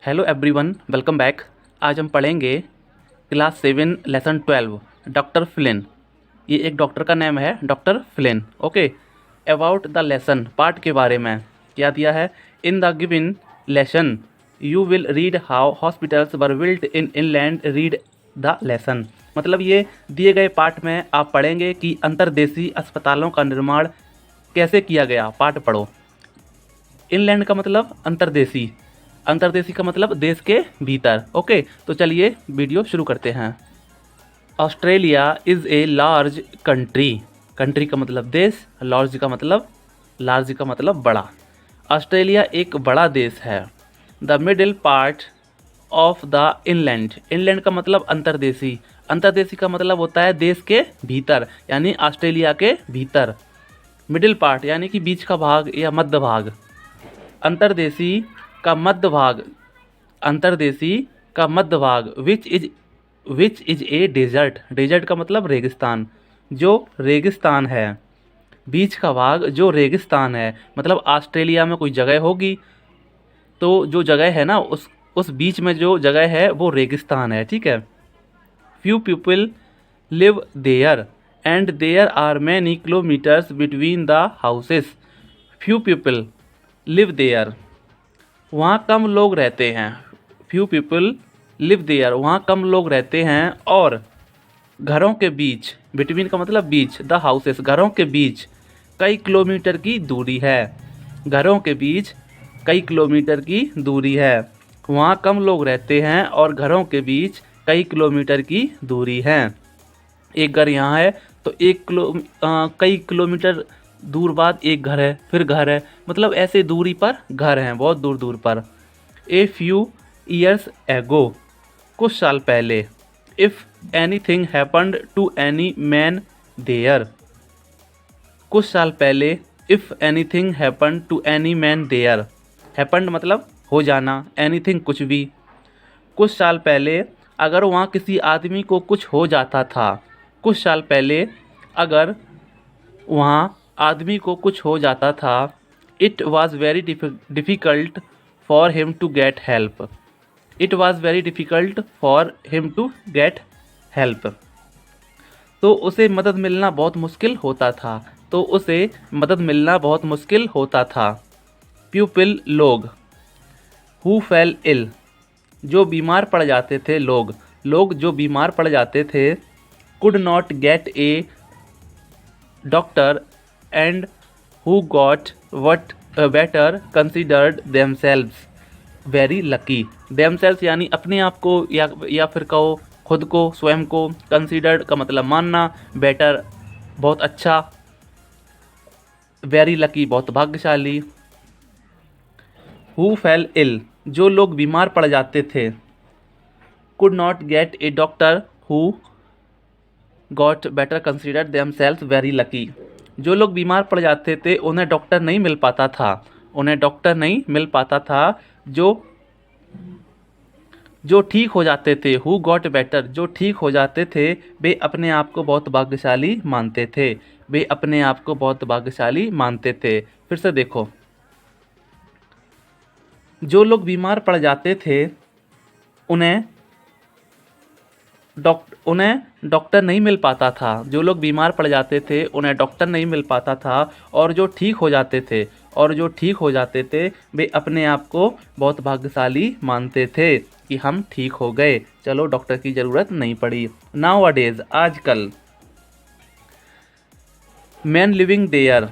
Hello everyone, welcome back. आज हम पढ़ेंगे क्लास 7 लेसन 12 डॉक्टर फ्लिन। ये एक डॉक्टर का नाम है, doctor Flint. Okay, about the lesson, part के बारे में क्या दिया है। In the given lesson you will read how hospitals were built in inland, read the lesson. मतलब ये दिए गए पार्ट में आप पढ़ेंगे कि अंतर्देशीय अस्पतालों का निर्माण कैसे किया गया। पार्ट पढ़ो। इनलैंड का मतलब अंतर्देशीय, अंतर्देशीय का मतलब देश के भीतर। ओके, तो चलिए वीडियो शुरू करते हैं। Australia is a large country. Country का मतलब देश, लार्ज का मतलब बड़ा। ऑस्ट्रेलिया एक बड़ा देश है। The middle part of the inland, inland का मतलब अंतर्देशीय, अंतर्देशीय का मतलब होता है देश के भीतर, यानी ऑस्ट्रेलिया के भीतर। मिडिल पार्ट यानी कि बीच का भाग या मध्य भाग। अंतर्देशीय का मध्य भाग, अंतर्देशीय का मध्य भाग। Which is a desert, desert का मतलब रेगिस्तान, जो रेगिस्तान है। बीच का भाग जो रेगिस्तान है, मतलब ऑस्ट्रेलिया में कोई जगह होगी तो जो जगह है ना, उस बीच में जो जगह है वो रेगिस्तान है। ठीक है। Few people live there and there are many kilometres between the houses. Few people live there, वहाँ कम लोग रहते हैं। फ्यू पीपल लिव देयर, वहाँ कम लोग रहते हैं। और घरों के बीच, बिटवीन का मतलब बीच, द हाउसेस घरों के बीच कई किलोमीटर की दूरी है। घरों के बीच कई किलोमीटर की दूरी है। वहाँ कम लोग रहते हैं और घरों के बीच कई किलोमीटर की दूरी है। एक घर यहाँ है तो कई किलोमीटर दूर बाद एक घर है, फिर घर है, मतलब ऐसे दूरी पर घर हैं, बहुत दूर दूर पर। ए फ्यू ईयर्स एगो, कुछ साल पहले। If anything happened to any man there, कुछ साल पहले। If anything happened to any man there, happened मतलब हो जाना, एनीथिंग कुछ भी। कुछ साल पहले अगर वहाँ किसी आदमी को कुछ हो जाता था, कुछ साल पहले अगर वहाँ आदमी को कुछ हो जाता था। It was very difficult for him to get help, it was very difficult for him to get help, तो उसे मदद मिलना बहुत मुश्किल होता था, तो उसे मदद मिलना बहुत मुश्किल होता था। पीपल लोग, हु फेल इल, जो बीमार पड़ जाते थे, लोग जो बीमार पड़ जाते थे। Could not gate A doctor and who got what better considered themselves very lucky. Themselves यानी अपने आप को, या फिर कहो खुद को, स्वयं को। कंसिडर्ड का मतलब मानना, बेटर बहुत अच्छा, वेरी लकी बहुत भाग्यशाली। हु फेल इल, जो लोग बीमार पड़ जाते थे। Could not gate A doctor who got better consider themselves very lucky, जो लोग बीमार पड़ जाते थे उन्हें डॉक्टर नहीं मिल पाता था, उन्हें डॉक्टर नहीं मिल पाता था। जो ठीक हो जाते थे, हु गॉट बेटर, जो ठीक हो जाते थे, वे अपने आप को बहुत भाग्यशाली मानते थे, वे अपने आप को बहुत भाग्यशाली मानते थे। फिर से देखो, जो लोग बीमार पड़ जाते थे उन्हें डॉक्टर नहीं मिल पाता था, जो लोग बीमार पड़ जाते थे उन्हें डॉक्टर नहीं मिल पाता था। और जो ठीक हो जाते थे वे अपने आप को बहुत भाग्यशाली मानते थे कि हम ठीक हो गए, चलो डॉक्टर की ज़रूरत नहीं पड़ी। नाउ अ डेज, आजकल। Man living there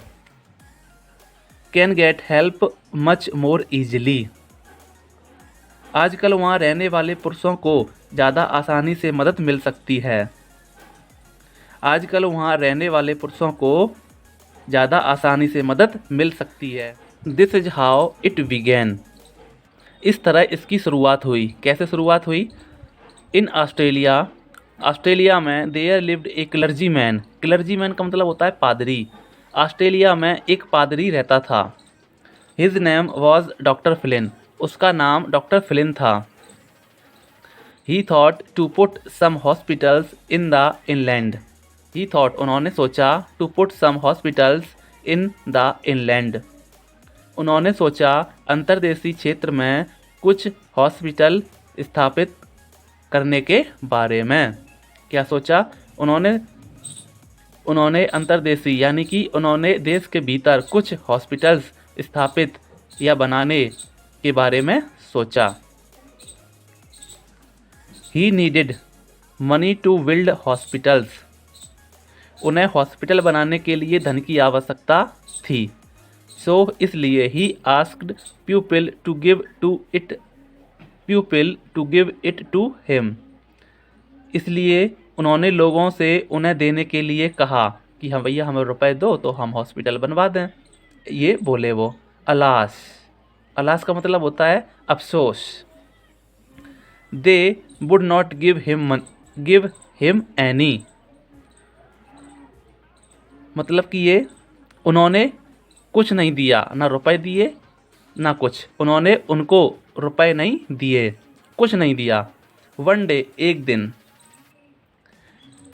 can get help much more easily, आजकल वहाँ रहने वाले पुरुषों को ज़्यादा आसानी से मदद मिल सकती है। आजकल वहाँ रहने वाले पुरुषों को ज़्यादा आसानी से मदद मिल सकती है। This is how it began, इस तरह इसकी शुरुआत हुई। कैसे शुरुआत हुई। इन ऑस्ट्रेलिया, ऑस्ट्रेलिया में there lived a clergy man, clergy man का मतलब होता है पादरी। ऑस्ट्रेलिया में एक पादरी रहता था। His name was doctor Flynn, उसका नाम डॉक्टर फ्लिन था। He thought to put some hospitals in the inland, he thought उन्होंने सोचा, to put some hospitals in the inland, उन्होंने सोचा अंतर्देशीय क्षेत्र में कुछ हॉस्पिटल स्थापित करने के बारे में। क्या सोचा उन्होंने अंतर्देशीय यानी कि उन्होंने देश के भीतर कुछ हॉस्पिटल्स स्थापित या बनाने के बारे में सोचा। He needed money to build hospitals, उन्हें हॉस्पिटल बनाने के लिए धन की आवश्यकता थी। सो इसलिए he asked people to give it to him, इसलिए उन्होंने लोगों से उन्हें देने के लिए कहा कि हम भैया हमें रुपए दो तो हम हॉस्पिटल बनवा दें। ये बोले वो। अलास का मतलब होता है अफसोस। They would not give him any, मतलब कि ये उन्होंने कुछ नहीं दिया, ना रुपए दिए ना कुछ, उन्होंने उनको रुपए नहीं दिए, कुछ नहीं दिया। वन डे एक दिन,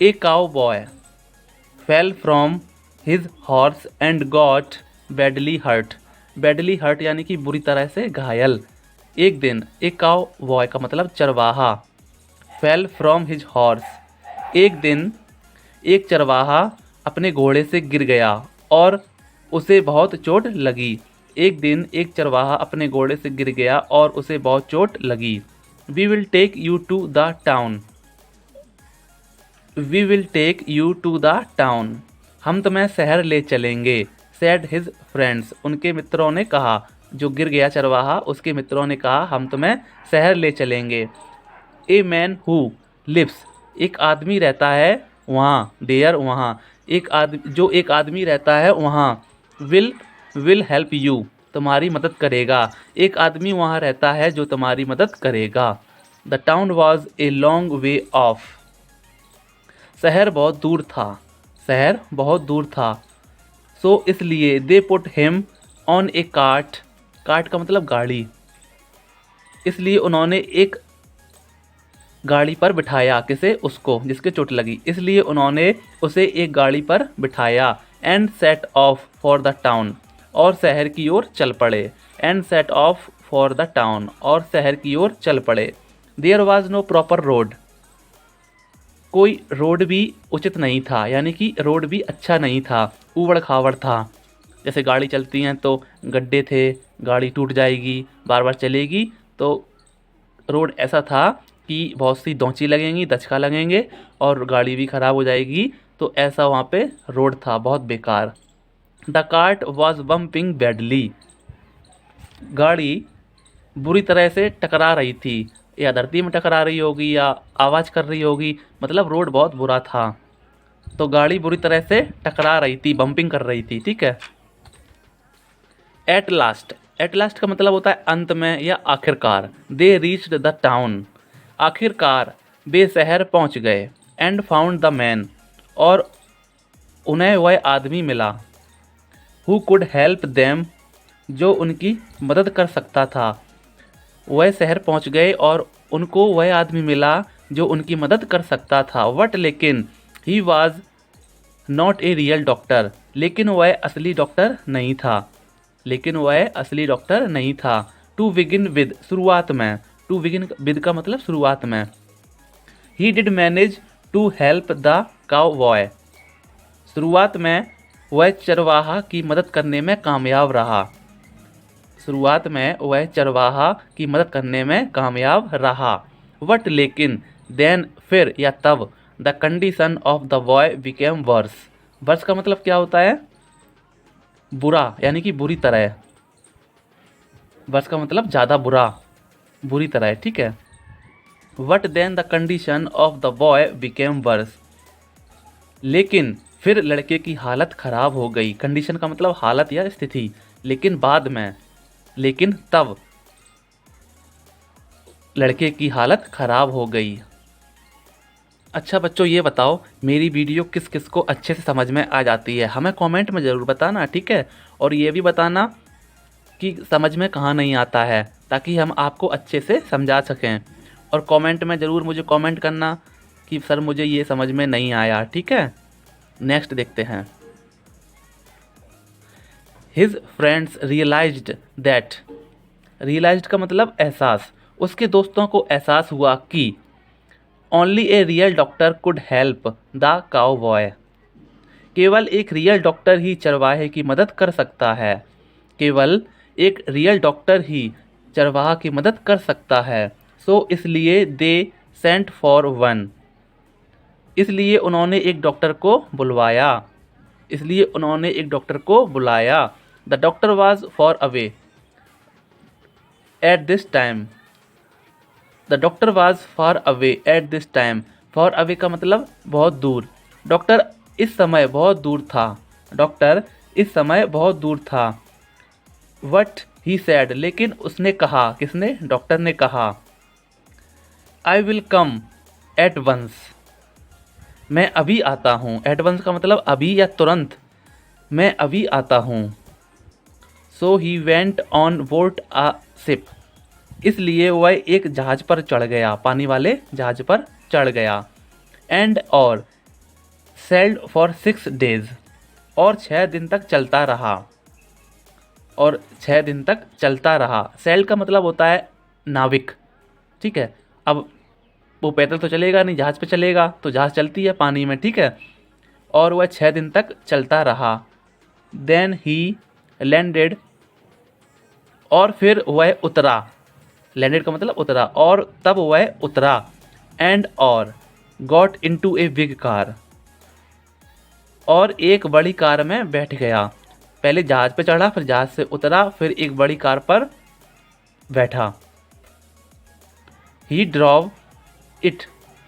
a cowboy fell from his horse and got badly hurt यानी कि बुरी तरह से घायल। एक दिन, एक काउ बॉय का मतलब चरवाहा, फेल फ्रॉम हिज हॉर्स, एक दिन एक चरवाहा अपने घोड़े से गिर गया और उसे बहुत चोट लगी। एक दिन एक चरवाहा अपने घोड़े से गिर गया और उसे बहुत चोट लगी। We will take you to the town, हम तुम्हें शहर ले चलेंगे। सेड हिज फ्रेंड्स, उनके मित्रों ने कहा, जो गिर गया चरवाहा उसके मित्रों ने कहा हम तुम्हें शहर ले चलेंगे। ए मैन हु लिव्स, एक आदमी रहता है वहाँ, देयर वहाँ, एक आदमी रहता है वहाँ। विल हेल्प यू, तुम्हारी मदद करेगा, एक आदमी वहाँ रहता है जो तुम्हारी मदद करेगा। The town was a long way of, शहर बहुत दूर था। सो इसलिए they put him on A cart का मतलब गाड़ी, इसलिए उन्होंने एक गाड़ी पर बिठाया, किसे, उसको जिसके चोट लगी, इसलिए उन्होंने उसे एक गाड़ी पर बिठाया। And set off for the town, और शहर की ओर चल पड़े। There was no proper road, कोई रोड भी उचित नहीं था, यानी कि रोड भी अच्छा नहीं था, ऊबड़ खाबड़ था। जैसे गाड़ी चलती हैं तो गड्ढे थे, गाड़ी टूट जाएगी, बार बार चलेगी, तो रोड ऐसा था कि बहुत सी दौंची लगेंगी, दचका लगेंगे और गाड़ी भी ख़राब हो जाएगी, तो ऐसा वहाँ पे रोड था, बहुत बेकार। The cart was bumping badly, गाड़ी बुरी तरह से टकरा रही थी, या धरती में टकरा रही होगी या आवाज़ कर रही होगी, मतलब रोड बहुत बुरा था, तो गाड़ी बुरी तरह से टकरा रही थी, बम्पिंग कर रही थी, ठीक है। एट लास्ट का मतलब होता है अंत में या आखिरकार। दे रीच्ड द टाउन, आखिरकार वे शहर पहुंच गए। एंड फाउंड द मैन, और उन्हें वह आदमी मिला। हु कुड हेल्प देम, जो उनकी मदद कर सकता था। वह शहर पहुंच गए और उनको वह आदमी मिला जो उनकी मदद कर सकता था। बट लेकिन he was not a real doctor, लेकिन वह असली डॉक्टर नहीं था। टू बिगिन विद, शुरुआत में, टू बिगिन विद का मतलब शुरुआत में। He did manage to help the cowboy, शुरुआत में वह चरवाहा की मदद करने में कामयाब रहा। बट लेकिन देन, फिर या तब, the condition of the boy became worse, worse का मतलब क्या होता है, बुरा, यानी कि बुरी तरह। वर्स का मतलब ज़्यादा बुरा, बुरी तरह, ठीक है। But then the condition of the boy became worse, लेकिन फिर लड़के की हालत खराब हो गई। कंडीशन का मतलब हालत या स्थिति, लेकिन बाद में, लेकिन तब लड़के की हालत खराब हो गई। अच्छा बच्चों, ये बताओ मेरी वीडियो किस किस को अच्छे से समझ में आ जाती है, हमें कमेंट में ज़रूर बताना, ठीक है। और ये भी बताना कि समझ में कहाँ नहीं आता है, ताकि हम आपको अच्छे से समझा सकें। और कमेंट में ज़रूर मुझे कमेंट करना कि सर मुझे ये समझ में नहीं आया, ठीक है। नेक्स्ट देखते हैं। His friends realised that, realised का मतलब एहसास, उसके दोस्तों को एहसास हुआ कि only a real doctor could help the cowboy. केवल एक रियल डॉक्टर ही चरवाहे की मदद कर सकता है। केवल एक रियल डॉक्टर ही चरवाहा की मदद कर सकता है। सो इसलिए दे सेंट फॉर वन। इसलिए उन्होंने एक डॉक्टर को बुलवाया। इसलिए उन्होंने एक डॉक्टर को बुलाया। The doctor was for away at this time. The doctor was for away at this time. For away का मतलब बहुत दूर। डॉक्टर इस समय बहुत दूर था। डॉक्टर इस समय बहुत दूर था। वट ही सैड, लेकिन उसने कहा, किसने? डॉक्टर ने कहा, I will come at once. मैं अभी आता हूँ। एट वंस का मतलब अभी या तुरंत। मैं अभी आता हूँ। So he went on board a ship. इसलिए वह एक जहाज पर चढ़ गया, पानी वाले जहाज पर चढ़ गया। एंड और सेल्ड फॉर 6 days। और 6 दिन तक चलता रहा। और 6 दिन तक चलता रहा। सेल का मतलब होता है नाविक, ठीक है। अब वो पैदल तो चलेगा नहीं, जहाज़ पे चलेगा, तो जहाज़ चलती है पानी में, ठीक है। और वह 6 दिन तक चलता रहा। Then he landed. और फिर वह उतरा। लैंडेड का मतलब उतरा। और तब वह उतरा। एंड और got into a big car. और एक बड़ी कार में बैठ गया। पहले जहाज़ पे चढ़ा, फिर जहाज़ से उतरा, फिर एक बड़ी कार पर बैठा। He drove it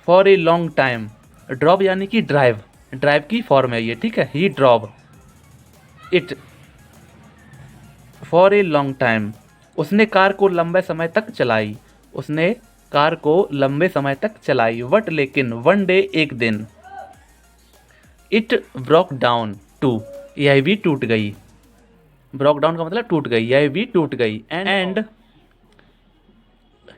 for a long time. Drove यानी कि ड्राइव, ड्राइव की फॉर्म है ये, ठीक है। He drove it for a long time. उसने कार को लंबे समय तक चलाई। उसने कार को लंबे समय तक चलाई। बट लेकिन वन डे, एक दिन, इट ब्रोक डाउन टू। यह भी टूट गई। ब्रोक डाउन का मतलब टूट गई, यह भी टूट गई। And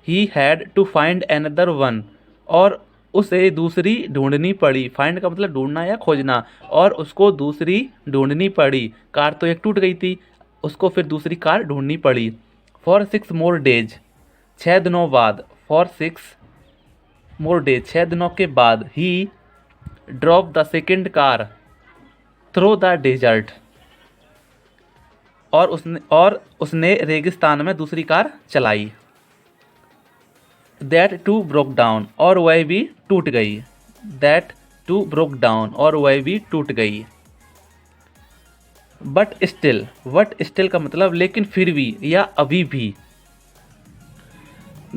he had to find another one. और उसे दूसरी ढूंढनी पड़ी। फाइंड का मतलब ढूंढना या खोजना। और उसको दूसरी ढूंढनी पड़ी। कार तो एक टूट गई थी, उसको फिर दूसरी कार ढूंढनी पड़ी। For 6 more days। 6 दिनों बाद। फॉर 6 more days, 6 दिनों के बाद। He drove the second car through the desert. और उसने रेगिस्तान में दूसरी कार चलाई। That too broke down. और वह भी टूट गई। That too broke down. और वह भी टूट गई। बट स्टिल का मतलब लेकिन फिर भी या अभी भी।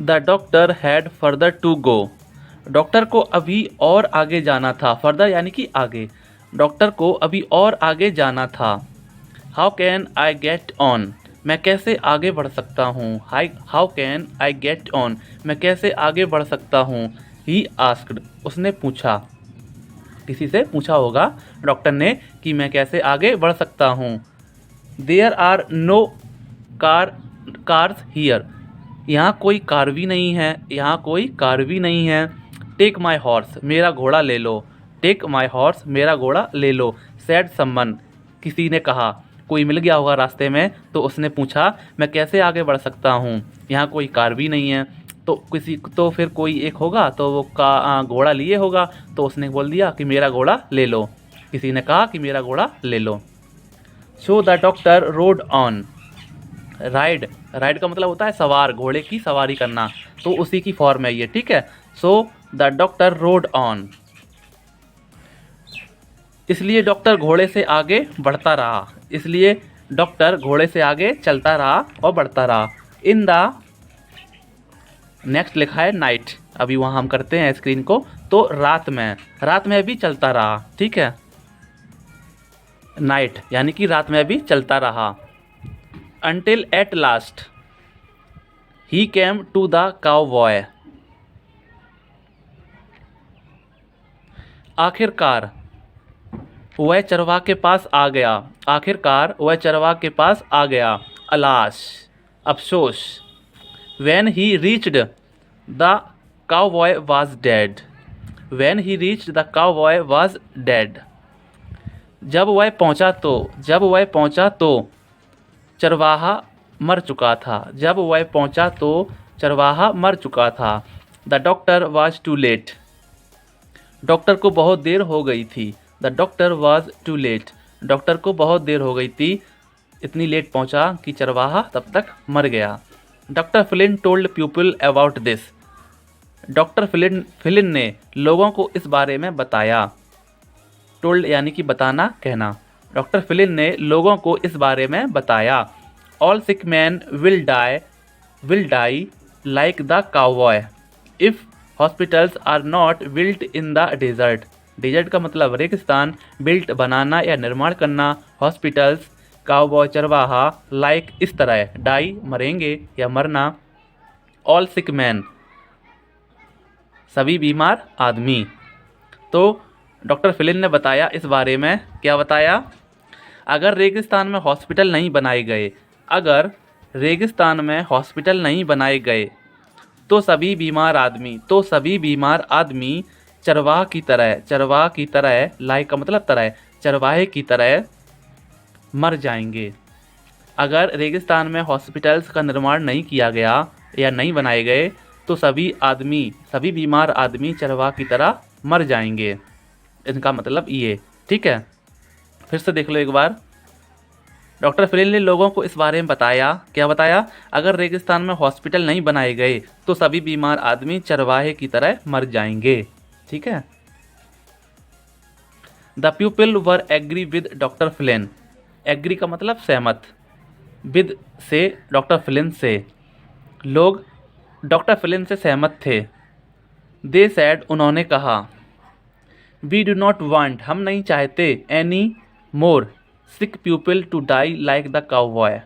The doctor had further to go. Doctor को अभी और आगे जाना था। फर्दर यानी कि आगे। डॉक्टर को अभी और आगे जाना था। How can I get on. मैं कैसे आगे बढ़ सकता हूँ। How can I get on. मैं कैसे आगे बढ़ सकता हूँ। He asked. उसने पूछा, किसी से पूछा होगा डॉक्टर ने कि मैं कैसे आगे बढ़ सकता हूँ। There are no cars here. यहाँ कोई कार भी नहीं है। यहाँ कोई कार भी नहीं है। Take my horse. मेरा घोड़ा ले लो। Take my horse. मेरा घोड़ा ले लो। Sad someone. किसी ने कहा, कोई मिल गया होगा रास्ते में, तो उसने पूछा मैं कैसे आगे बढ़ सकता हूँ। यहाँ कोई कार भी नहीं है, तो किसी तो फिर कोई एक होगा, तो वो घोड़ा लिए होगा, तो उसने बोल दिया कि मेरा घोड़ा ले लो। किसी ने कहा कि मेरा घोड़ा ले लो। So the doctor rode on. Ride का मतलब होता है सवार, घोड़े की सवारी करना, तो उसी की फॉर्म है ये, ठीक है। सो द डॉक्टर रोड ऑन। इसलिए डॉक्टर घोड़े से आगे बढ़ता रहा। इसलिए डॉक्टर घोड़े से आगे चलता रहा और बढ़ता रहा। इन द नेक्स्ट लिखा है नाइट। अभी वहाँ हम करते हैं स्क्रीन को, तो रात में भी चलता रहा, ठीक है। नाइट यानी कि रात में भी चलता रहा। Until at last he came to the cowboy. आखिरकार वह चरवाह के पास आ गया। आखिरकार वह चरवाह के पास आ गया। अलास, अफसोस। When he reached the cowboy was dead। When he reached the cowboy was dead। जब वह पहुंचा तो चरवाहा मर चुका था। जब वह पहुंचा तो चरवाहा मर चुका था। The doctor was too late, doctor को बहुत देर हो गई थी। The doctor was too late, doctor को बहुत देर हो गई थी, इतनी लेट पहुंचा कि चरवाहा तब तक मर गया। Doctor Flint told people about this, doctor Flint ने लोगों को इस बारे में बताया। टोल्ड यानी कि बताना, कहना। डॉक्टर फ्लिन ने लोगों को इस बारे में बताया। All sick man will die like the cowboy if hospitals are not built in the desert, desert का मतलब रेगिस्तान, बिल्ट बनाना या निर्माण करना, हॉस्पिटल्स काउबॉय चरवाहा, लाइक इस तरह, डाई मरेंगे या मरना, ऑल सिक मैन सभी बीमार आदमी। तो डॉक्टर फ्लिन ने बताया इस बारे में, क्या बताया? अगर रेगिस्तान में हॉस्पिटल नहीं बनाए गए, अगर रेगिस्तान में हॉस्पिटल नहीं बनाए गए तो सभी बीमार आदमी चरवाह की तरह, लाइक का मतलब तरह, चरवाहे की तरह मर जाएंगे। अगर रेगिस्तान में हॉस्पिटल्स का निर्माण नहीं किया गया या नहीं बनाए गए तो सभी बीमार आदमी चरवाह की तरह मर जाएंगे। इनका मतलब ये, ठीक है। फिर से देख लो एक बार। डॉक्टर फ्लिन ने लोगों को इस बारे में बताया, क्या बताया? अगर रेगिस्तान में हॉस्पिटल नहीं बनाए गए तो सभी बीमार आदमी चरवाहे की तरह मर जाएंगे, ठीक है। The people were agree with doctor Flynn, agree का मतलब सहमत, विद से डॉक्टर फ्लिन से, लोग डॉक्टर फ्लिन से सहमत थे। दे सैड, उन्होंने कहा, वी डू नॉट वांट, हम नहीं चाहते, any more sick people to die like the cowboy,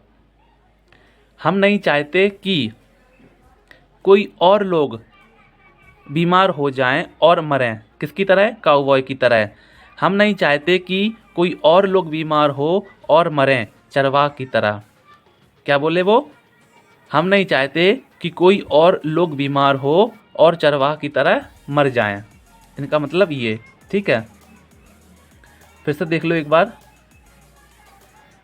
हम नहीं चाहते कि कोई और लोग बीमार हो जाएं और मरें, किसकी तरह? काउबॉय की तरह। हम नहीं चाहते कि कोई और लोग बीमार हो और मरें चरवाह की तरह। क्या बोले वो? हम नहीं चाहते कि कोई और लोग बीमार हो और चरवाह की तरह मर जाएं। इनका मतलब ये, ठीक है। फिर से देख लो एक बार।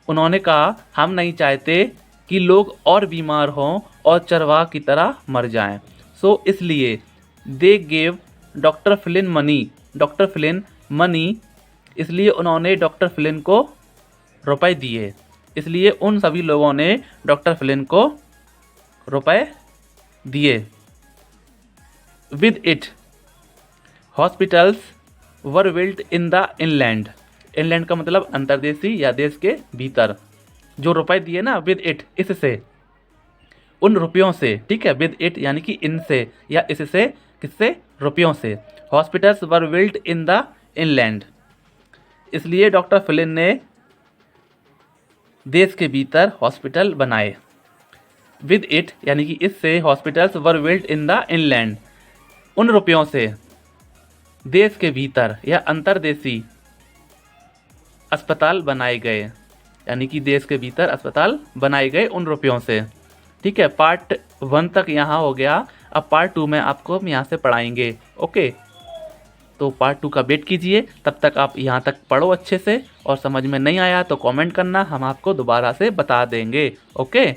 उन्होंने कहा, हम नहीं चाहते कि लोग और बीमार हों और चरवाह की तरह मर जाएं। सो इसलिए they gave doctor Flint money, इसलिए उन्होंने डॉक्टर फ्लिन को रुपए दिए। इसलिए उन सभी लोगों ने डॉक्टर फ्लिन को रुपए दिए। With it hospitals were built in the inland, inland का मतलब अंतर्देशी या देश के भीतर। जो रुपए दिए ना, विद इट, इससे, उन रुपयों से, ठीक है। विद इट यानी कि इनसे या इससे, किससे? रुपयों से। Hospitals were built in the inland, इसलिए डॉक्टर फ्लिन ने देश के भीतर हॉस्पिटल बनाए। विद इट यानी कि इससे, hospitals were built in the inland, उन रुपयों से देश के भीतर या अंतर्देशी अस्पताल बनाए गए, यानी कि देश के भीतर अस्पताल बनाए गए उन रुपयों से, ठीक है। पार्ट 1 तक यहाँ हो गया। अब पार्ट 2 में आपको हम यहाँ से पढ़ाएंगे, ओके। तो पार्ट 2 का वेट कीजिए, तब तक आप यहाँ तक पढ़ो अच्छे से, और समझ में नहीं आया तो कमेंट करना, हम आपको दोबारा से बता देंगे, ओके।